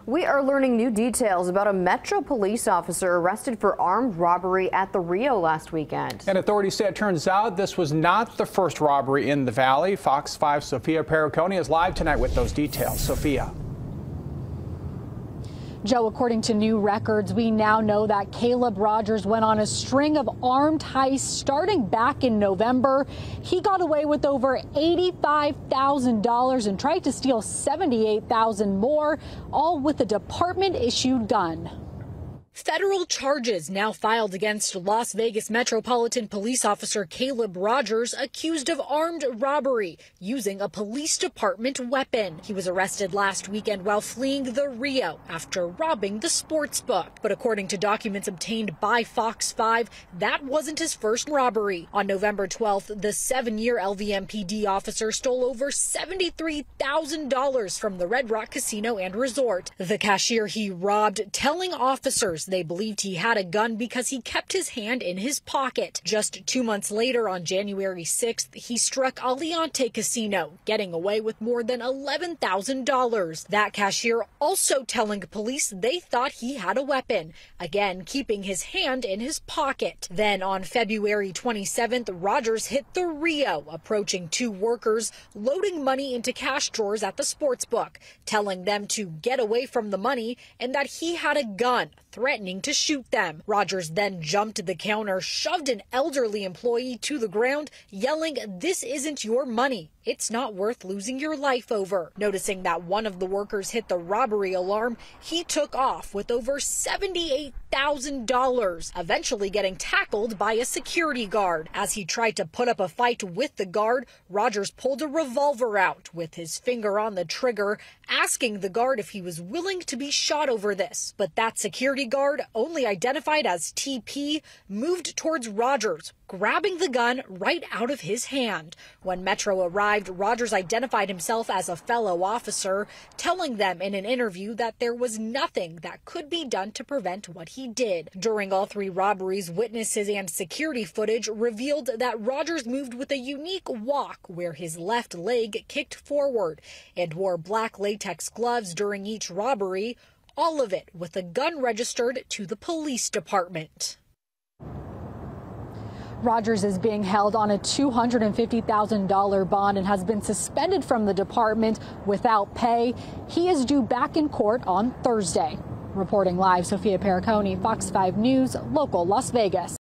We are learning new details about a Metro police officer arrested for armed robbery at the Rio last weekend. And authorities say it turns out this was not the first robbery in the valley. Fox 5's Sophia Pericone is live tonight with those details. Sophia. Joe, according to new records, we now know that Caleb Rogers went on a string of armed heists starting back in November. He got away with over $85,000 and tried to steal $78,000 more, all with a department-issued gun. Federal charges now filed against Las Vegas Metropolitan Police Officer Caleb Rogers, accused of armed robbery using a police department weapon. He was arrested last weekend while fleeing the Rio after robbing the sports book. But according to documents obtained by Fox 5, that wasn't his first robbery. On November 12th, the 7-year LVMPD officer stole over $73,000 from the Red Rock Casino and Resort. The cashier he robbed telling officers they believed he had a gun because he kept his hand in his pocket. Just 2 months later, on January 6th, he struck Aliante Casino, getting away with more than $11,000. That cashier also telling police they thought he had a weapon, again keeping his hand in his pocket. Then on February 27th, Rogers hit the Rio, approaching 2 workers, loading money into cash drawers at the sports book, telling them to get away from the money and that he had a gun, threatening to shoot them. Rogers then jumped to the counter, shoved an elderly employee to the ground, yelling, "This isn't your money. It's not worth losing your life over." Noticing that one of the workers hit the robbery alarm, he took off with over $78,000, eventually getting tackled by a security guard. As he tried to put up a fight with the guard, Rogers pulled a revolver out with his finger on the trigger, asking the guard if he was willing to be shot over this. But that security guard, only identified as TP, moved towards Rogers, grabbing the gun right out of his hand. When Metro arrived, Rogers identified himself as a fellow officer, telling them in an interview that there was nothing that could be done to prevent what he did. During all 3 robberies, witnesses and security footage revealed that Rogers moved with a unique walk where his left leg kicked forward and wore black latex gloves during each robbery, all of it with a gun registered to the police department. Rogers is being held on a $250,000 bond and has been suspended from the department without pay. He is due back in court on Thursday. Reporting live, Sophia Pericone, Fox 5 News, local Las Vegas.